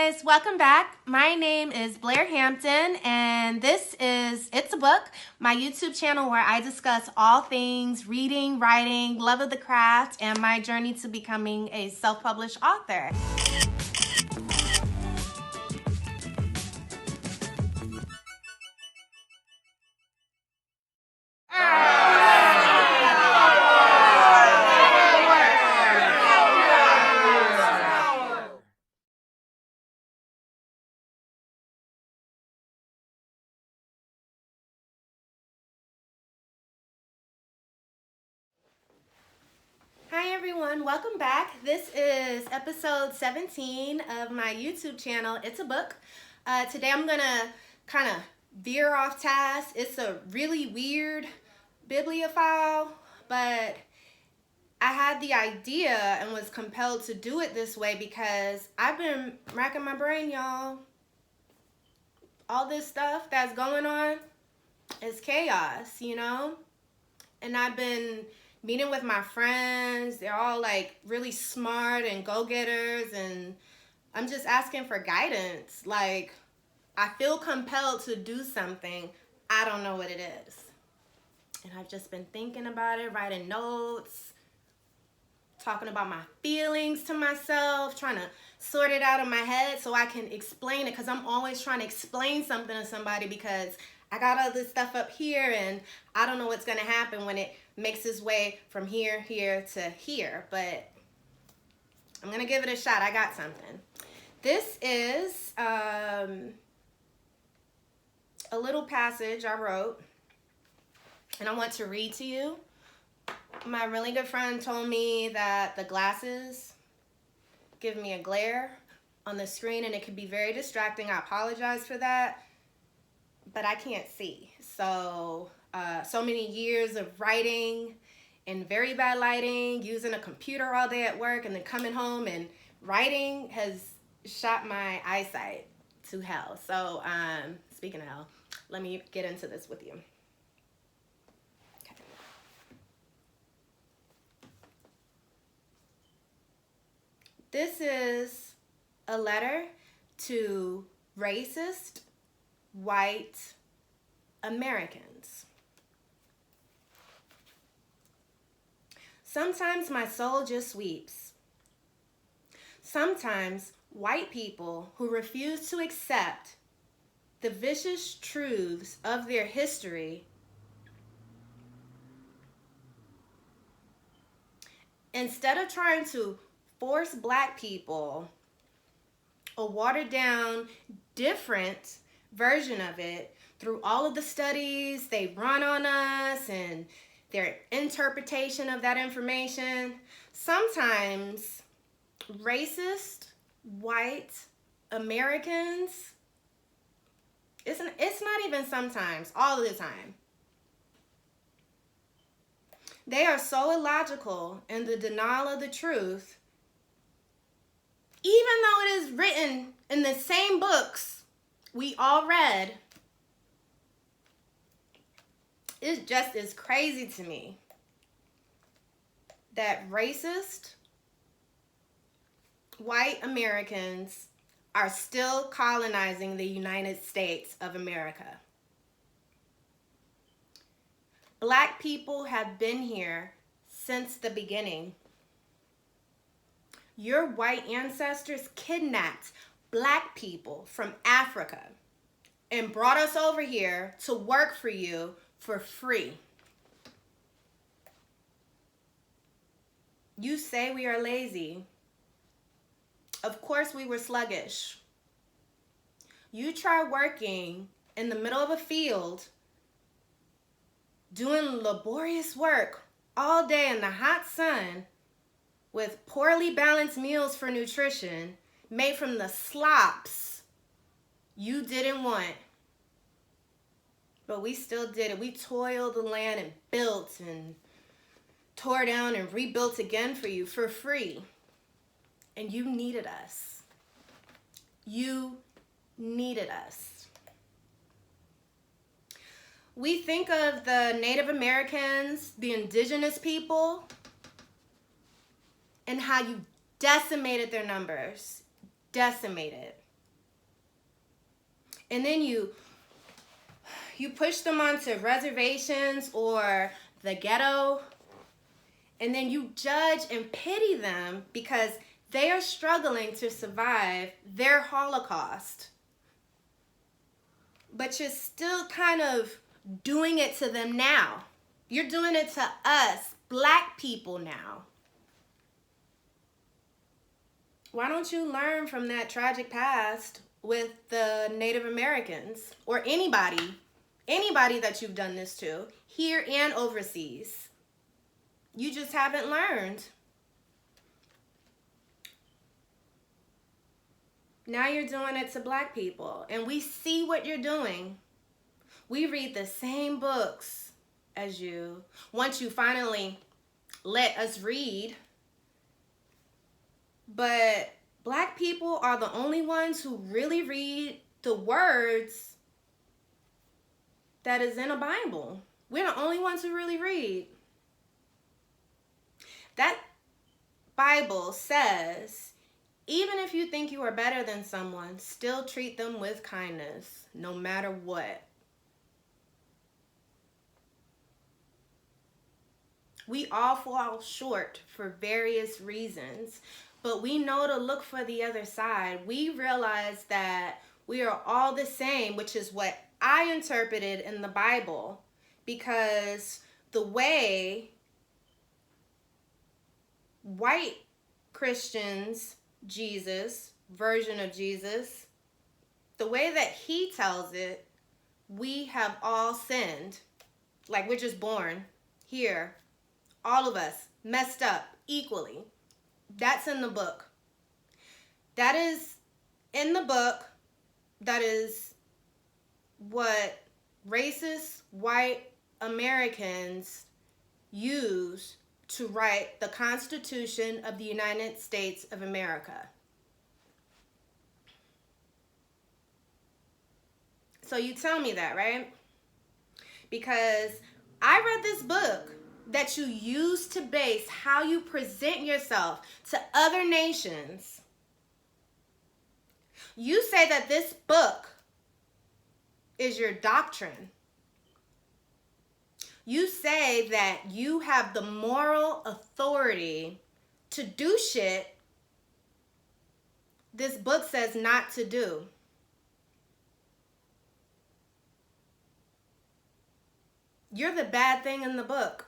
guys, welcome back. My name is Blair Hampton and this is It's a Book, my YouTube channel where I discuss all things reading, writing, love of the craft, and my journey to becoming a self-published author. Hi everyone, welcome back. This is episode 17 of my YouTube channel, It's a Book. Today I'm gonna kind of veer off task. It's a really weird bibliophile, but I had the idea and was compelled to do it this way because I've been racking my brain, y'all. All this stuff that's going on is chaos, you know? And I've been meeting with my friends. They're all like really smart and go-getters, and I'm just asking for guidance. Like, I feel compelled to do something. I don't know what it is. And I've just been thinking about it, writing notes, talking about my feelings to myself, trying to sort it out in my head so I can explain it, because I'm always trying to explain something to somebody because I got all this stuff up here and I don't know what's going to happen when it makes its way from here to here. But I'm going to give it a shot. I got something. This is a little passage I wrote, and I want to read to you. My really good friend told me that the glasses give me a glare on the screen and it can be very distracting. I apologize for that. But I can't see. So many years of writing in very bad lighting, using a computer all day at work, and then coming home and writing has shot my eyesight to hell. So speaking of hell, let me get into this with you. Okay. This is a letter to racist white Americans. Sometimes my soul just weeps. Sometimes white people who refuse to accept the vicious truths of their history instead of trying to force black people a watered down, different version of it through all of the studies they run on us and their interpretation of that information. Sometimes racist white Americans, it's not even sometimes, all the time, they are so illogical in the denial of the truth, even though it is written in the same books we all read. It just is crazy to me that racist white Americans are still colonizing the United States of America. Black people have been here since the beginning. Your white ancestors kidnapped black people from Africa and brought us over here to work for you for free. You say we are lazy. Of course we were sluggish. You try working in the middle of a field, doing laborious work all day in the hot sun with poorly balanced meals for nutrition made from the slops you didn't want. But we still did it. We toiled the land and built and tore down and rebuilt again for you for free. And you needed us. You needed us. We think of the Native Americans, the indigenous people, and how you decimated their numbers. Decimated. And then you push them onto reservations or the ghetto, and then you judge and pity them because they are struggling to survive their Holocaust. But you're still kind of doing it to them now. You're doing it to us, Black people, now. Why don't you learn from that tragic past with the Native Americans or anybody that you've done this to, here and overseas? You just haven't learned. Now you're doing it to Black people, and we see what you're doing. We read the same books as you. Once you finally let us read. But Black people are the only ones who really read the words that is in a Bible. We're the only ones who really read. That Bible says, even if you think you are better than someone, still treat them with kindness, no matter what. We all fall short for various reasons, but we know to look for the other side. We realize that we are all the same, which is what I interpreted in the Bible, because the way white Christians, Jesus, version of Jesus, the way that he tells it, we have all sinned. Like, we're just born here, all of us messed up equally. That's in the book. That is in the book. That is what racist white Americans use to write the Constitution of the United States of America. So you tell me that, right? Because I read this book that you use to base how you present yourself to other nations. You say that this book is your doctrine. You say that you have the moral authority to do shit this book says not to do. You're the bad thing in the book.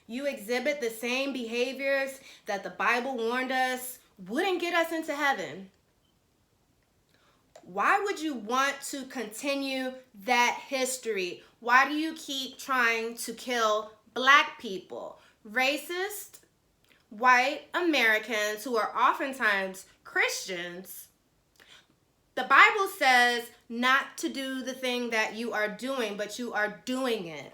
You exhibit the same behaviors that the Bible warned us wouldn't get us into heaven. Why would you want to continue that history? Why do you keep trying to kill Black people? Racist, white Americans who are oftentimes Christians. The Bible says not to do the thing that you are doing, but you are doing it.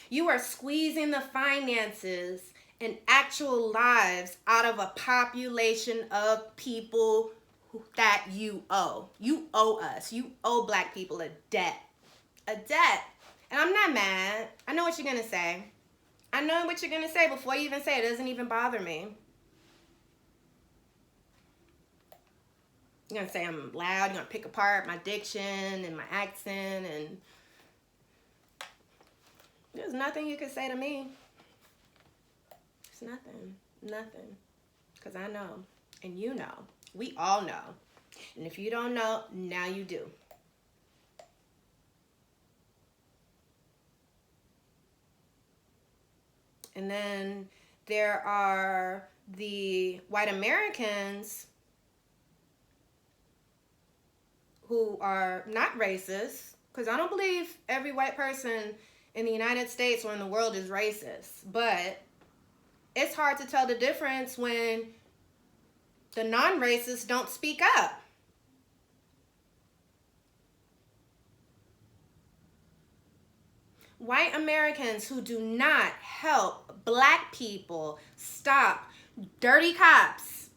You are squeezing the finances and actual lives out of a population of people that you owe. You owe us. You owe Black people a debt. A debt. And I'm not mad. I know what you're going to say. I know what you're going to say before you even say it. It doesn't even bother me. You're going to say I'm loud. You're going to pick apart my diction and my accent. And there's nothing you can say to me. It's nothing. Nothing. Because I know. And you know. We all know. And if you don't know, now you do. And then there are the white Americans who are not racist, because I don't believe every white person in the United States or in the world is racist. But it's hard to tell the difference when the non-racists don't speak up. White Americans who do not help Black people stop dirty cops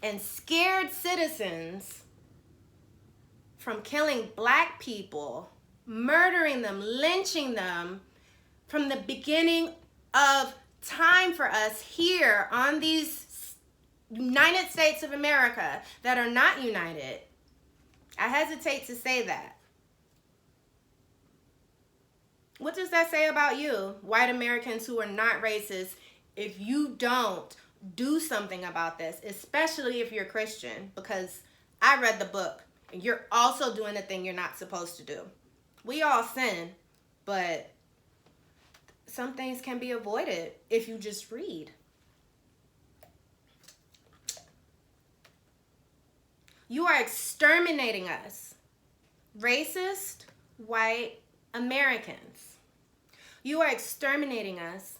and scared citizens from killing Black people, murdering them, lynching them from the beginning of time for us here on these United States of America that are not united. I hesitate to say that. What does that say about you, white Americans who are not racist, if you don't do something about this, especially if you're Christian? Because I read the book, and you're also doing the thing you're not supposed to do. We all sin, but some things can be avoided if you just read. You are exterminating us, racist white Americans. You are exterminating us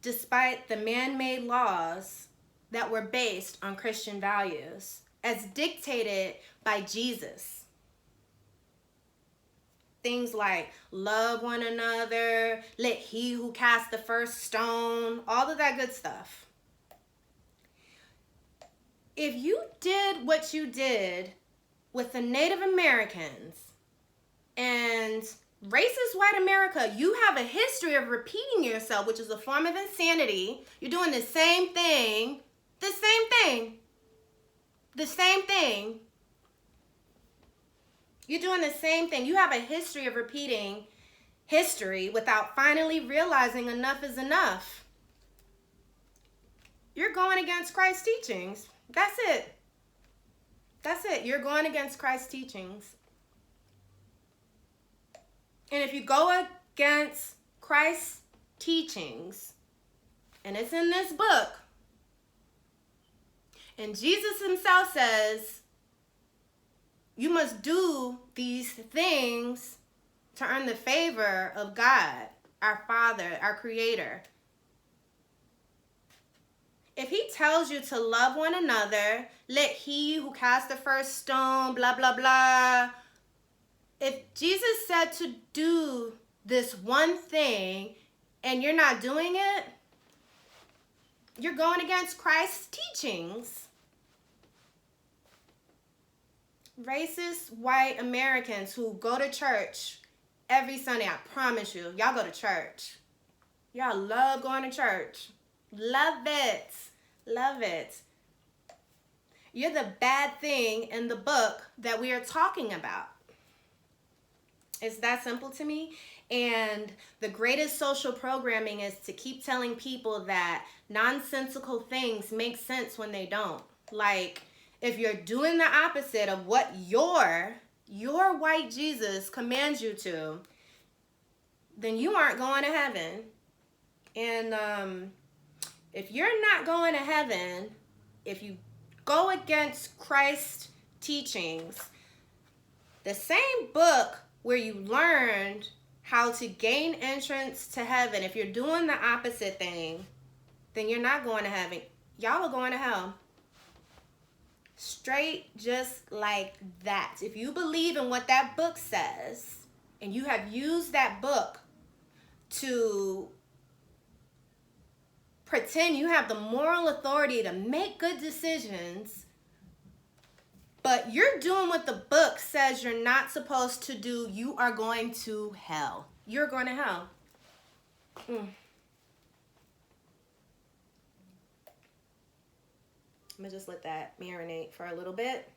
despite the man-made laws that were based on Christian values as dictated by Jesus. Things like love one another, let he who cast the first stone, all of that good stuff. If you did what you did with the Native Americans and racist white America, you have a history of repeating yourself, which is a form of insanity. You're doing the same thing, the same thing. You're doing the same thing. You have a history of repeating history without finally realizing enough is enough. You're going against Christ's teachings. That's it. You're going against Christ's teachings. And if you go against Christ's teachings, and it's in this book, and Jesus himself says, you must do these things to earn the favor of God, our Father, our Creator. If he tells you to love one another, let he who cast the first stone, blah, blah, blah. If Jesus said to do this one thing and you're not doing it, you're going against Christ's teachings. Racist white Americans who go to church every Sunday, I promise you, y'all go to church. Y'all love going to church. Love it. Love it. You're the bad thing in the book that we are talking about. It's that simple to me. And the greatest social programming is to keep telling people that nonsensical things make sense when they don't. Like, if you're doing the opposite of what your white Jesus commands you to, then you aren't going to heaven. And if you're not going to heaven, if you go against Christ's teachings, the same book where you learned how to gain entrance to heaven, if you're doing the opposite thing, then you're not going to heaven. Y'all are going to hell. Straight, just like that. If you believe in what that book says, and you have used that book to pretend you have the moral authority to make good decisions, but you're doing what the book says you're not supposed to do, you are going to hell. You're going to hell. I'm going to just let that marinate for a little bit.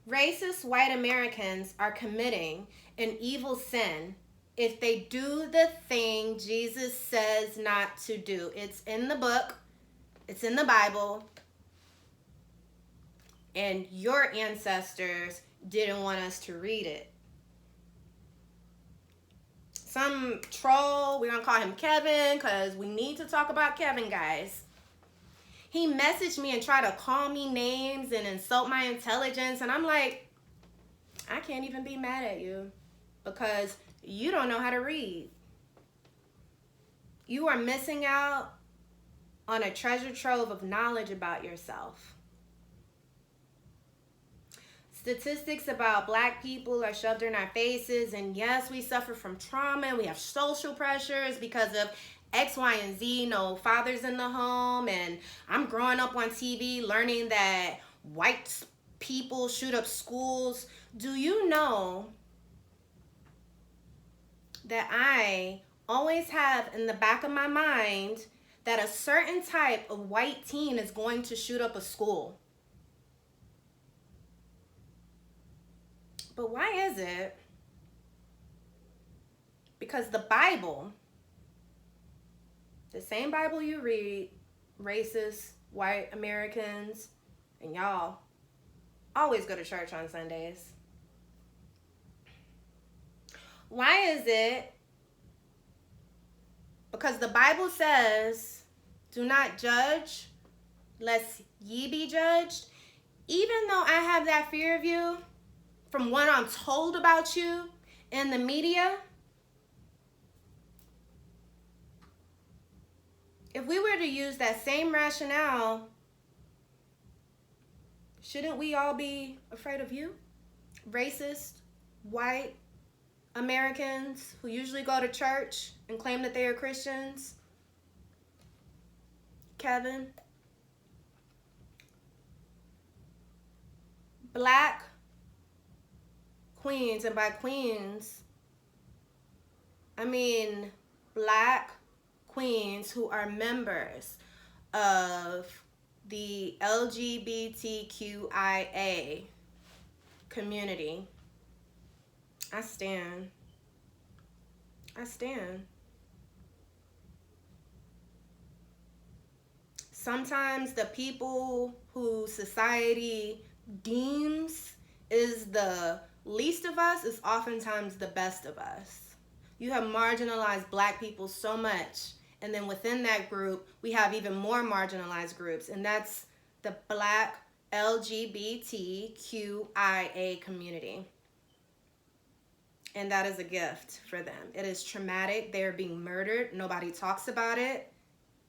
Racist white Americans are committing an evil sin if they do the thing Jesus says not to do. It's in the book. It's in the Bible. And your ancestors didn't want us to read it. Some troll, we're going to call him Kevin because we need to talk about Kevin, guys. He messaged me and tried to call me names and insult my intelligence. And I'm like, I can't even be mad at you because you don't know how to read. You are missing out on a treasure trove of knowledge about yourself. Statistics about Black people are shoved in our faces, and yes, we suffer from trauma, and we have social pressures because of X, Y, and Z, no fathers in the home, and I'm growing up on TV learning that white people shoot up schools. Do you know that I always have in the back of my mind that a certain type of white teen is going to shoot up a school. But why is it? Because the Bible, the same Bible you read, racist, white Americans, and y'all always go to church on Sundays. Why is it? Because the Bible says, do not judge, lest ye be judged. Even though I have that fear of you, from what I'm told about you in the media, if we were to use that same rationale, shouldn't we all be afraid of you? Racist, white Americans who usually go to church and claim that they are Christians. Kevin. Black queens, and by queens, I mean black queens who are members of the LGBTQIA community. I stand. Sometimes the people who society deems is the least of us is oftentimes the best of us. You have marginalized black people so much, and then within that group, we have even more marginalized groups, and that's the black LGBTQIA community. And that is a gift for them. It is traumatic. They are being murdered. Nobody talks about it.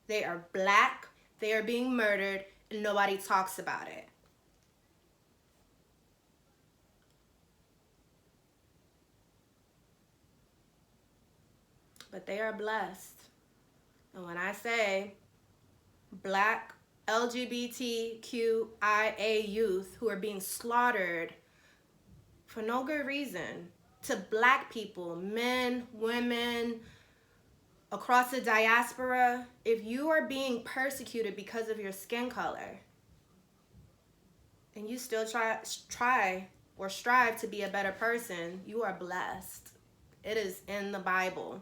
They are black. They are being murdered, and nobody talks about it. But they are blessed. And when I say black LGBTQIA youth who are being slaughtered for no good reason, to black people, men, women, across the diaspora, if you are being persecuted because of your skin color, and you still try or strive to be a better person, you are blessed. It is in the Bible.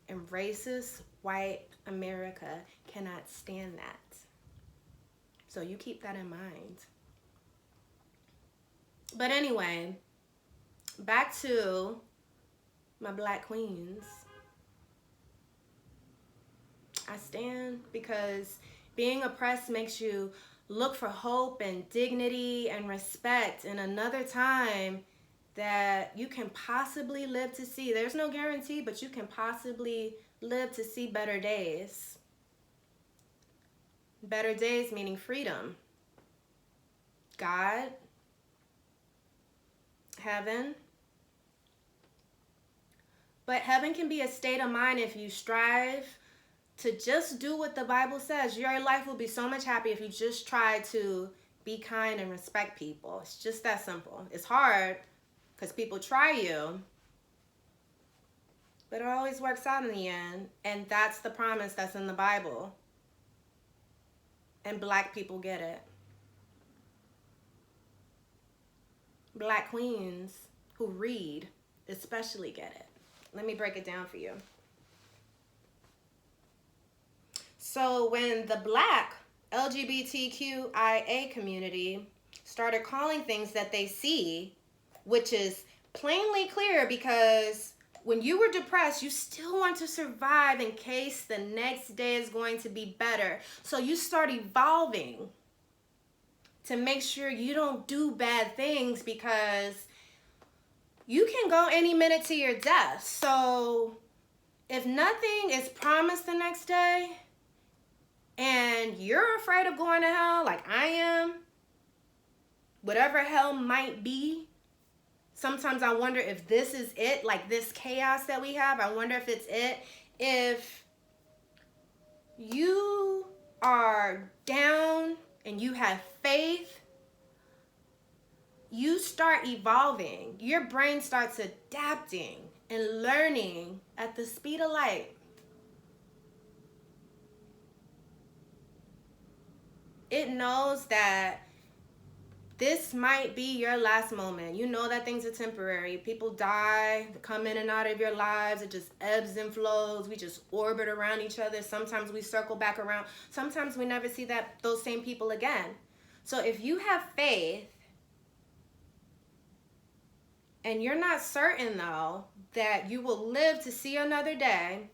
And racist white America cannot stand that. So you keep that in mind. But anyway, back to my black queens. I stand because being oppressed makes you look for hope and dignity and respect in another time that you can possibly live to see. There's no guarantee, but you can possibly live to see better days. Better days meaning freedom. God, heaven. But heaven can be a state of mind if you strive to just do what the Bible says. Your life will be so much happier if you just try to be kind and respect people. It's just that simple. It's hard because people try you, but it always works out in the end. And that's the promise that's in the Bible. And black people get it. Black queens who read especially get it. Let me break it down for you. So when the black LGBTQIA community started calling things that they see, which is plainly clear because when you were depressed, you still want to survive in case the next day is going to be better. So you start evolving to make sure you don't do bad things because you can go any minute to your death. So if nothing is promised the next day and you're afraid of going to hell like I am, whatever hell might be, sometimes I wonder if this is it, like this chaos that we have. I wonder if it's it. If you are down and you have faith, you start evolving. Your brain starts adapting and learning at the speed of light. It knows that this might be your last moment. You know that things are temporary. People die, come in and out of your lives. It just ebbs and flows. We just orbit around each other. Sometimes we circle back around. Sometimes we never see those same people again. So if you have faith and you're not certain, though, that you will live to see another day,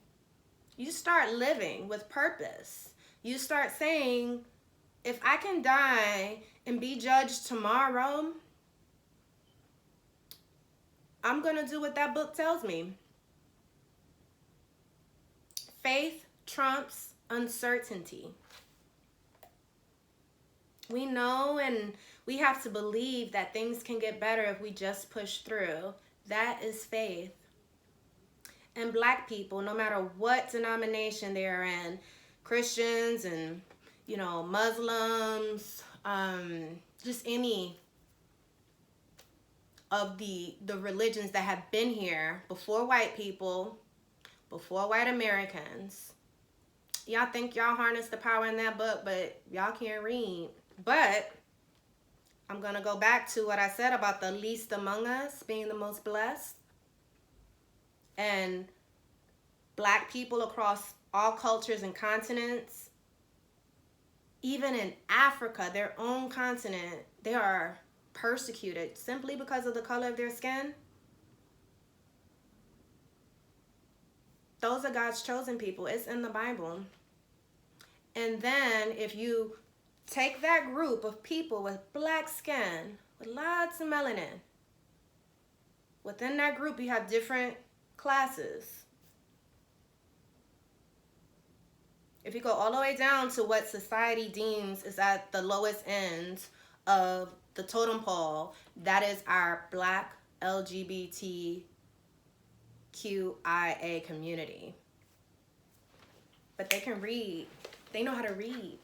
you start living with purpose. You start saying, if I can die and be judged tomorrow, I'm going to do what that book tells me. Faith trumps uncertainty. We know and we have to believe that things can get better if we just push through. That is faith. And Black people, no matter what denomination they're in, Christians and, Muslims, just any of the religions that have been here before white people, before white Americans. Y'all think y'all harness the power in that book, but y'all can't read. But I'm going to go back to what I said about the least among us being the most blessed. And Black people across all cultures and continents, even in Africa, their own continent, they are persecuted simply because of the color of their skin. Those are God's chosen people. It's in the Bible. And then if you take that group of people with Black skin, with lots of melanin, within that group you have different classes. If you go all the way down to what society deems is at the lowest end of the totem pole, that is our Black LGBTQIA community. But they can read. They know how to read.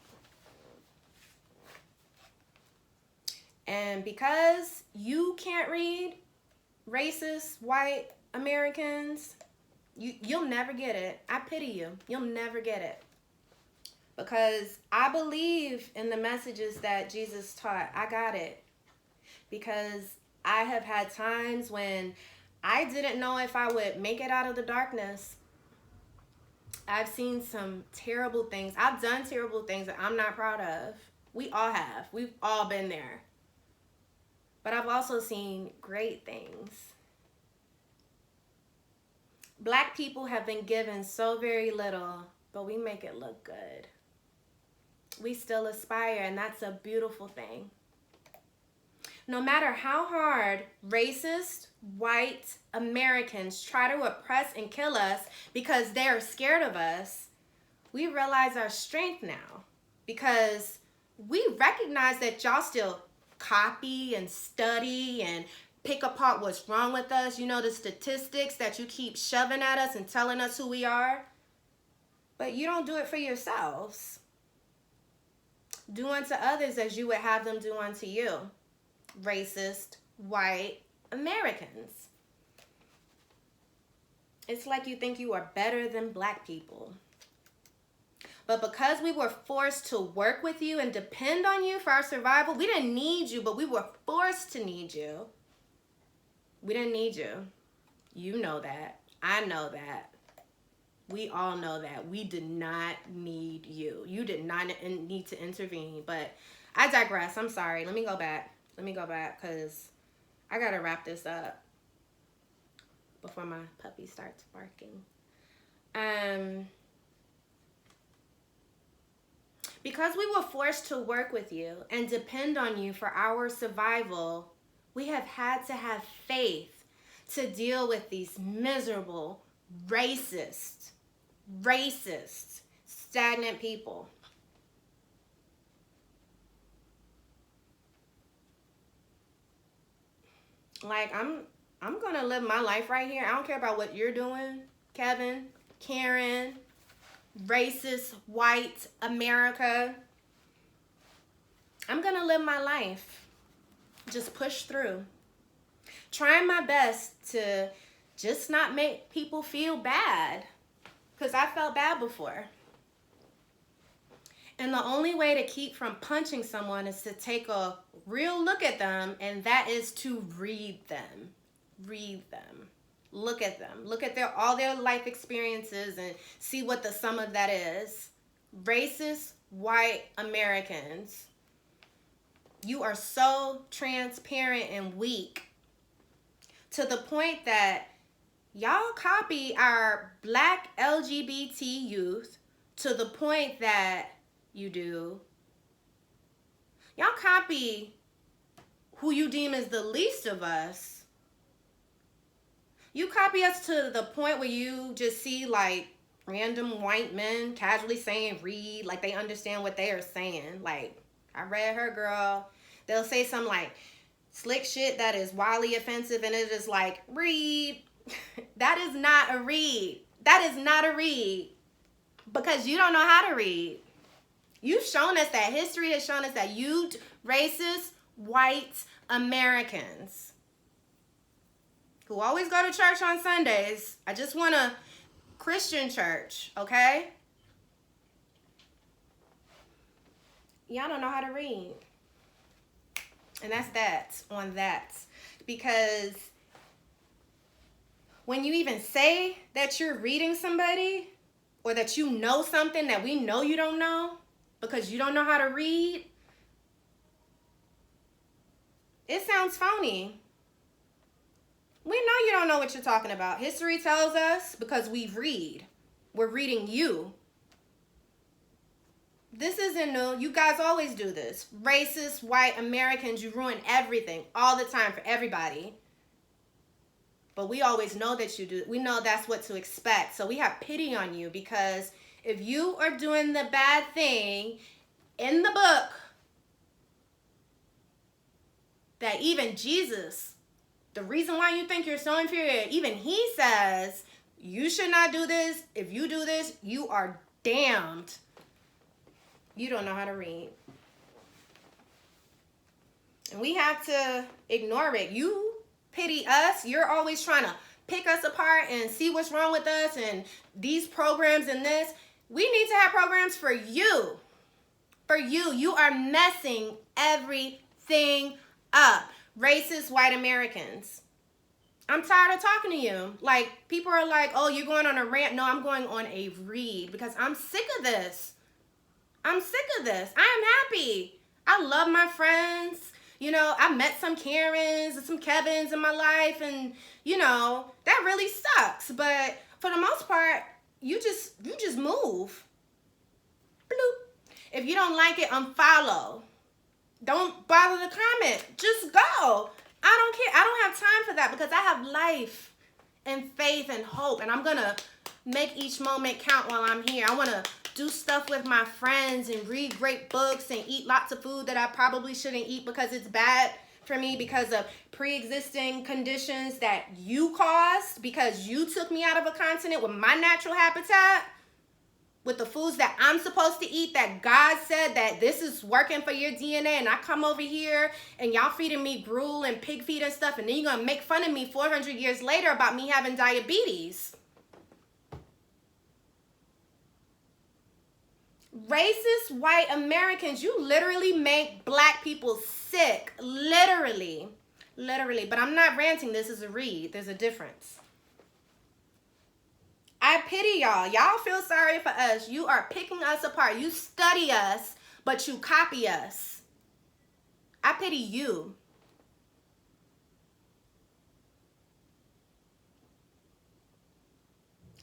And because you can't read, racist white Americans, you'll never get it. I pity you. You'll never get it. Because I believe in the messages that Jesus taught. I got it. Because I have had times when I didn't know if I would make it out of the darkness. I've seen some terrible things. I've done terrible things that I'm not proud of. We all have. We've all been there. But I've also seen great things. Black people have been given so very little, but we make it look good. We still aspire, and that's a beautiful thing. No matter how hard racist white Americans try to oppress and kill us because they are scared of us, we realize our strength now because we recognize that y'all still copy and study and pick apart what's wrong with us. You know, the statistics that you keep shoving at us and telling us who we are. But you don't do it for yourselves. Do unto others as you would have them do unto you. Racist white Americans. It's like you think you are better than Black people. But because we were forced to work with you and depend on you for our survival, we didn't need you, but we were forced to need you. We didn't need you. You know that. I know that. We all know that. We did not need you. You did not need to intervene. But I digress. I'm sorry. Let me go back because I got to wrap this up before my puppy starts barking. Because we were forced to work with you and depend on you for our survival, we have had to have faith to deal with these miserable, racist, stagnant people. Like, I'm gonna live my life right here. I don't care about what you're doing, Kevin, Karen, racist white America. I'm gonna live my life. Just push through. Trying my best to just not make people feel bad. Because I felt bad before. And the only way to keep from punching someone is to take a real look at them, and that is to read them. Read them. Look at them. Look at all their life experiences and see what the sum of that is. Racist white Americans, you are so transparent and weak to the point that y'all copy our black LGBT youth to the point that you do. Y'all copy who you deem as the least of us. You copy us to the point where you just see like random white men casually saying read, like they understand what they are saying. Like, I read her, girl. They'll say some like slick shit that is wildly offensive, and it is like, read. That is not a read. That is not a read. Because you don't know how to read. You've shown us that. History has shown us that you racist white Americans who always go to church on Sundays. I just want a Christian church, okay? Y'all don't know how to read. And that's that on that. Because when you even say that you're reading somebody, or that you know something that we know you don't know because you don't know how to read, it sounds phony. We know you don't know what you're talking about. History tells us because we read. We're reading you. This isn't new. You guys always do this. Racist white Americans, you ruin everything all the time for everybody. But we always know that you do. We know that's what to expect. So we have pity on you, because if you are doing the bad thing in the book that even Jesus, the reason why you think you're so inferior, even he says you should not do this. If you do this, you are damned. You don't know how to read. And we have to ignore it. You pity us. You're always trying to pick us apart and see what's wrong with us and these programs and this. We need to have programs for you. For you. You are messing everything up. Racist white Americans. I'm tired of talking to you. Like, people are like, oh, you're going on a rant. No, I'm going on a read because I'm sick of this. I'm sick of this. I am happy. I love my friends. You know, I met some Karens and some Kevins in my life, and you know, that really sucks. But for the most part, you just move. Bloop. If you don't like it, unfollow. Don't bother to comment. Just go. I don't care. I don't have time for that because I have life and faith and hope, and I'm gonna make each moment count while I'm here. I want to do stuff with my friends and read great books and eat lots of food that I probably shouldn't eat because it's bad for me because of pre-existing conditions that you caused because you took me out of a continent with my natural habitat, with the foods that I'm supposed to eat that God said that this is working for your DNA, and I come over here and y'all feeding me gruel and pig feed and stuff, and then you're going to make fun of me 400 years later about me having diabetes. Racist white Americans, you literally make black people sick. Literally. But I'm not ranting. This is a read. There's a difference. I pity y'all. Y'all feel sorry for us. You are picking us apart. You study us, but you copy us. I pity you.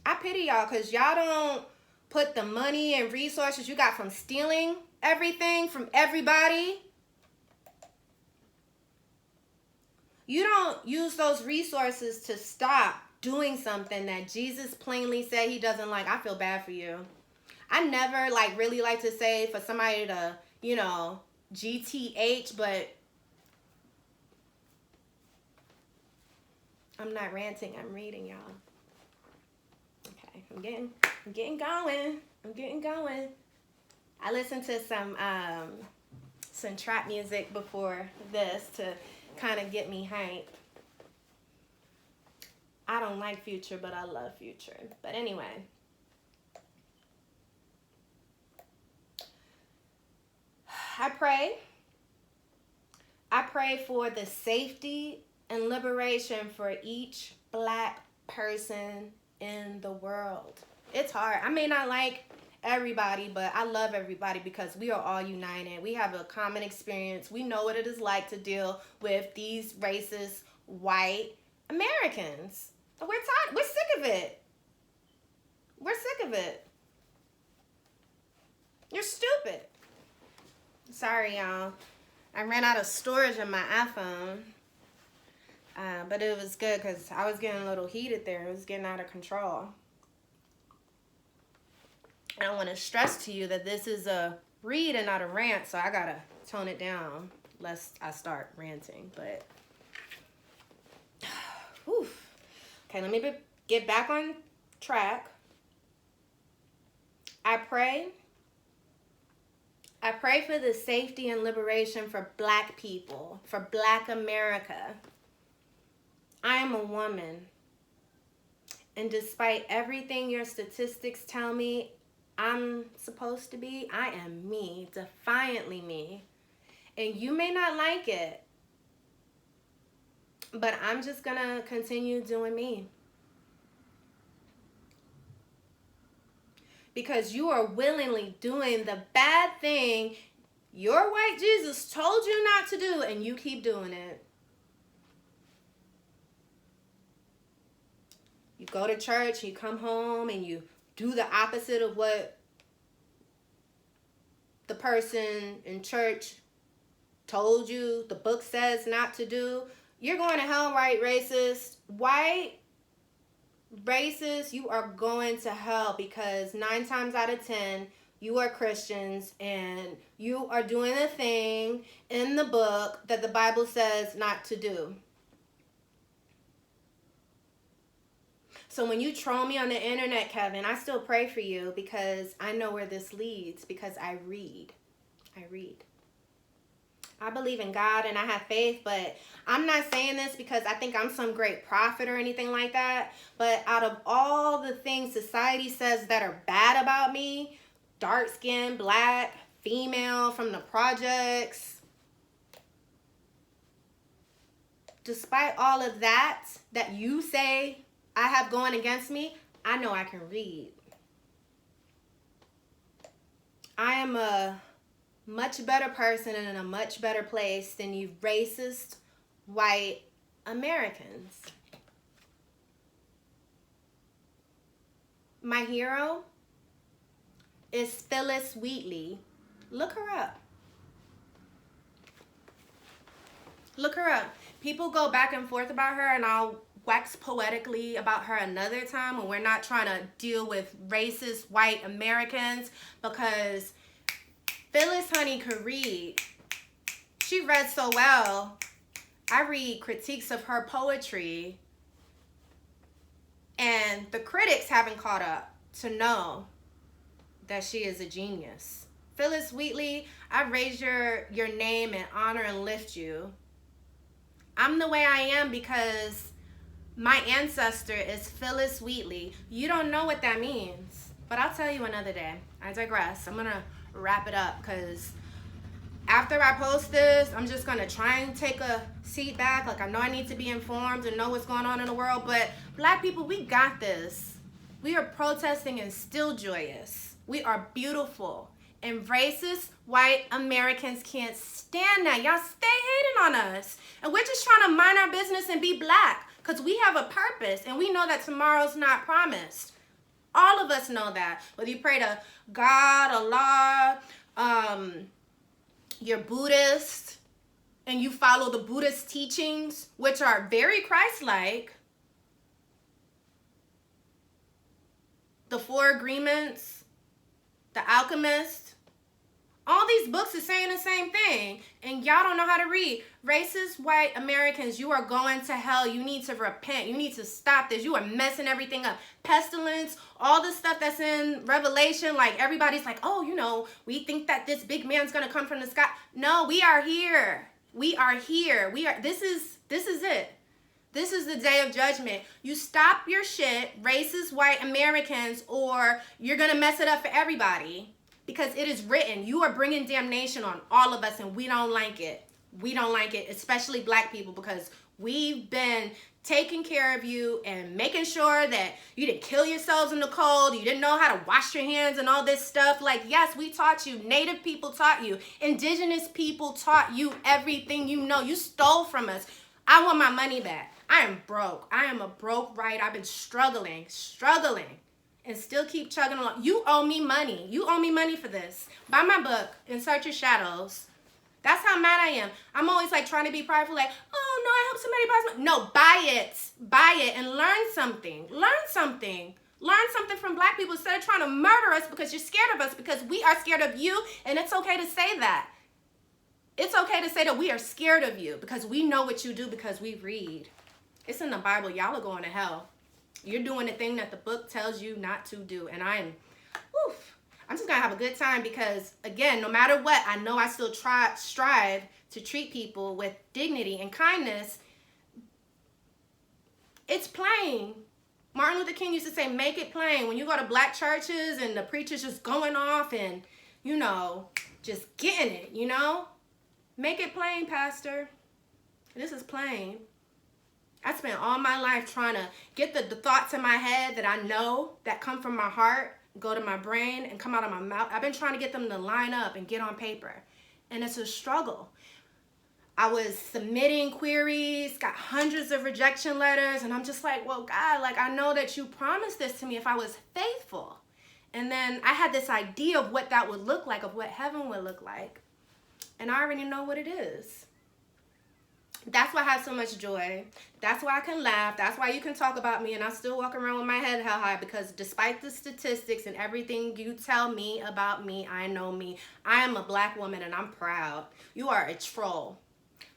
I pity y'all because y'all don't put the money and resources you got from stealing everything from everybody. You don't use those resources to stop doing something that Jesus plainly said he doesn't like. I feel bad for you. I never really like to say for somebody to, GTH, but I'm not ranting, I'm reading, y'all. Okay, I'm getting going. I listened to some trap music before this to kind of get me hyped. I don't like Future, but I love Future. But anyway, pray for the safety and liberation for each Black person in the world. It's hard. I may not like everybody, but I love everybody because we are all united. We have a common experience. We know what it is like to deal with these racist white Americans. We're tired. We're sick of it. We're sick of it. You're stupid. Sorry, y'all. I ran out of storage on my iPhone. But it was good because I was getting a little heated there. It was getting out of control. I want to stress to you that this is a read and not a rant, so I gotta tone it down lest I start ranting. But, whew. Okay, let me get back on track. I pray for the safety and liberation for Black people, for Black America. I am a woman, and despite everything your statistics tell me I'm supposed to be, I am me, defiantly me. And you may not like it, but I'm just gonna continue doing me. Because you are willingly doing the bad thing your white Jesus told you not to do, and you keep doing it. You go to church, you come home, and you do the opposite of what the person in church told you, the book says not to do. You're going to hell, white racist. White racist, you are going to hell because 9 times out of 10, you are Christians and you are doing a thing in the book that the Bible says not to do. So when you troll me on the internet, Kevin, I still pray for you because I know where this leads because I read. I believe in God and I have faith, but I'm not saying this because I think I'm some great prophet or anything like that. But out of all the things society says that are bad about me, dark skin, Black, female, from the projects, despite all of that you say I have going against me, I know I can read. I am a much better person and in a much better place than you racist white Americans. My hero is Phyllis Wheatley. Look her up. Look her up. People go back and forth about her, and I'll wax poetically about her another time when we're not trying to deal with racist white Americans, because Phyllis, honey, could read. She read so well. I read critiques of her poetry, and the critics haven't caught up to know that she is a genius. Phyllis Wheatley, I raise your name and honor and lift you. I'm the way I am because my ancestor is Phyllis Wheatley. You don't know what that means, but I'll tell you another day. I digress. I'm gonna wrap it up because after I post this, I'm just gonna try and take a seat back. Like, I know I need to be informed and know what's going on in the world, but Black people, we got this. We are protesting and still joyous. We are beautiful. And racist white Americans can't stand that. Y'all stay hating on us. And we're just trying to mind our business and be Black because we have a purpose and we know that tomorrow's not promised. All of us know that. Whether you pray to God, Allah, you're Buddhist, and you follow the Buddhist teachings, which are very Christ-like. The Four Agreements, The Alchemist, all these books are saying the same thing, and y'all don't know how to read. Racist white Americans, you are going to hell. You need to repent. You need to stop this. You are messing everything up. Pestilence, all the stuff that's in Revelation, like everybody's like, oh, you know, we think that this big man's going to come from the sky. No, we are here. We are here. This is it. This is the day of judgment. You stop your shit, racist white Americans, or you're going to mess it up for everybody. Because it is written, you are bringing damnation on all of us, and we don't like it. We don't like it, especially black people, because we've been taking care of you and making sure that you didn't kill yourselves in the cold. You didn't know how to wash your hands and all this stuff. Like, yes, we taught you. Native people taught you. Indigenous people taught you everything you know. You stole from us. I want my money back. I am broke. I am a broke writer. I've been struggling, and still keep chugging along. You owe me money. You owe me money for this. Buy my book, Insert Your Shadows. That's how mad I am. I'm always like trying to be prideful, like, oh no, I hope somebody buys my. No, buy it and learn something. Learn something from black people instead of trying to murder us because you're scared of us, because we are scared of you, and it's okay to say that. It's okay to say that we are scared of you because we know what you do, because we read. It's in the Bible. Y'all are going to hell. You're doing the thing that the book tells you not to do, and I'm just going to have a good time because, again, no matter what, I know I still strive to treat people with dignity and kindness. It's plain. Martin Luther King used to say, make it plain. When you go to black churches and the preacher's just going off and, just getting it, Make it plain, Pastor. This is plain. I spent all my life trying to get the thoughts in my head that I know that come from my heart, go to my brain, and come out of my mouth. I've been trying to get them to line up and get on paper. And it's a struggle. I was submitting queries, got hundreds of rejection letters, and I'm just like, well, God, I know that you promised this to me if I was faithful. And then I had this idea of what that would look like, of what heaven would look like. And I already know what it is. That's why I have so much joy. That's why I can laugh. That's why you can talk about me and I still walk around with my head held high, because despite the statistics and everything you tell me about me, I know me. I am a black woman and I'm proud. You are a troll.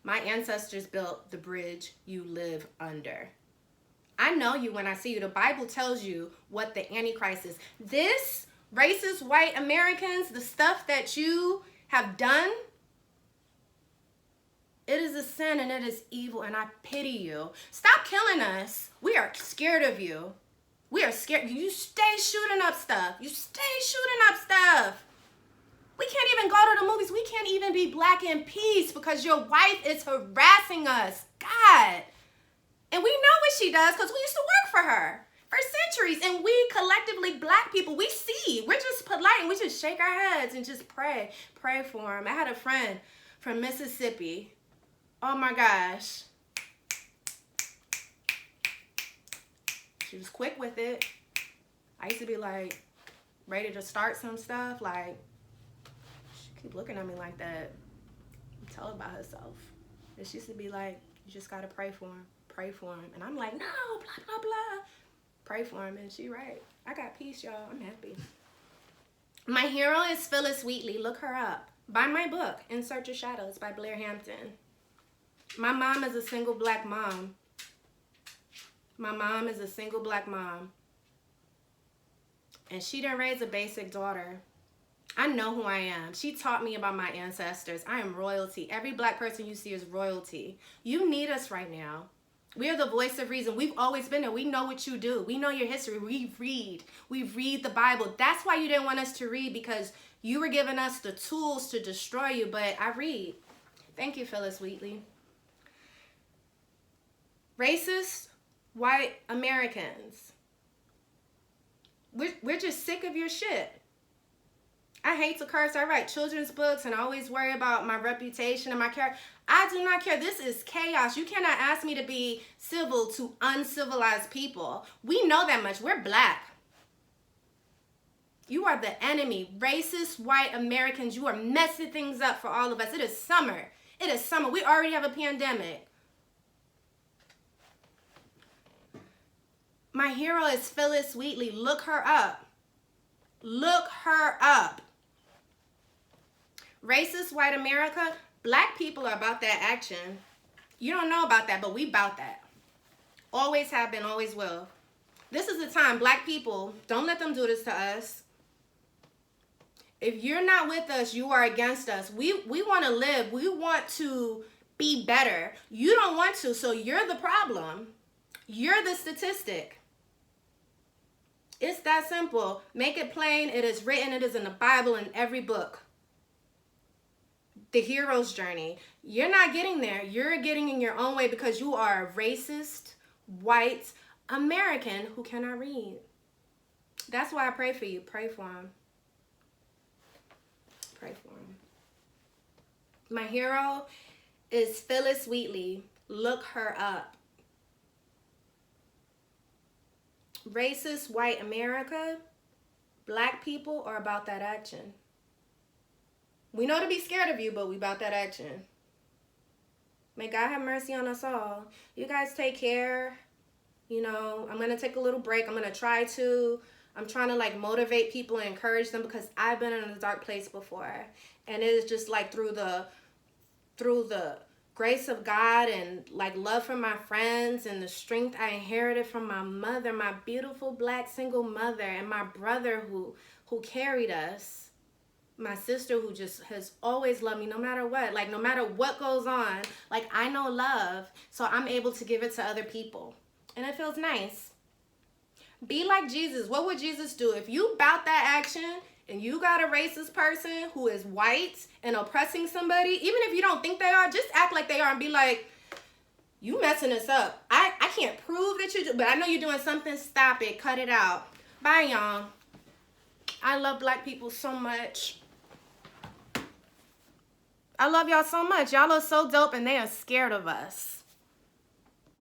My ancestors built the bridge you live under. I know you when I see you. The Bible tells you what the Antichrist is. This racist white Americans, the stuff that you have done, it is a sin and it is evil, and I pity you. Stop killing us. We are scared of you. We are scared. You stay shooting up stuff. We can't even go to the movies. We can't even be black in peace because your wife is harassing us. God. And we know what she does because we used to work for her for centuries. And we collectively, black people, we see. We're just polite and we just shake our heads and just pray. Pray for him. I had a friend from Mississippi. Oh my gosh. She was quick with it. I used to be like ready to start some stuff. Like, she keep looking at me like that. Tell her about herself. And she used to be like, you just gotta pray for him. Pray for him. And I'm like, no, blah, blah, blah. Pray for him. And she right. I got peace, y'all. I'm happy. My hero is Phyllis Wheatley. Look her up. Buy my book, Insert Your Shadows by Blair Hampton. My mom is a single black mom. And she didn't raise a basic daughter. I know who I am. She taught me about my ancestors. I am royalty. Every black person you see is royalty. You need us right now. We are the voice of reason. We've always been there. We know what you do. We know your history. We read the Bible. That's why you didn't want us to read, because you were giving us the tools to destroy you. But I read. Thank you, Phyllis Wheatley. Racist white Americans. We're just sick of your shit. I hate to curse. I write children's books and I always worry about my reputation and my character. I do not care. This is chaos. You cannot ask me to be civil to uncivilized people. We know that much. We're black. You are the enemy. Racist white Americans, you are messing things up for all of us. It is summer. We already have a pandemic. My hero is Phyllis Wheatley. Look her up. Racist white America, black people are about that action. You don't know about that, but we about that. Always have been, always will. This is the time, black people, don't let them do this to us. If you're not with us, you are against us. We want to live. We want to be better. You don't want to, so you're the problem. You're the statistic. It's that simple. Make it plain. It is written. It is in the Bible, in every book. The hero's journey. You're not getting there. You're getting in your own way because you are a racist, white American who cannot read. That's why I pray for you. Pray for him. Pray for him. My hero is Phyllis Wheatley. Look her up. Racist white America, black people are about that action. We know to be scared of you, but we about that action. May God have mercy on us all. You guys take care. You know, I'm going to take a little break. I'm trying to like motivate people and encourage them because I've been in a dark place before. And it is just like through the grace of God and like love from my friends and the strength I inherited from my mother, my beautiful black single mother, and my brother who carried us, my sister who just has always loved me no matter what, like no matter what goes on, like I know love, so I'm able to give it to other people. And it feels nice. Be like Jesus. What would Jesus do? If you bout that action and you got a racist person who is white and oppressing somebody, even if you don't think they are, just act like they are and be like, you messing us up. I can't prove that you do, but I know you're doing something. Stop it. Cut it out. Bye, y'all. I love black people so much. I love y'all so much. Y'all are so dope and they are scared of us.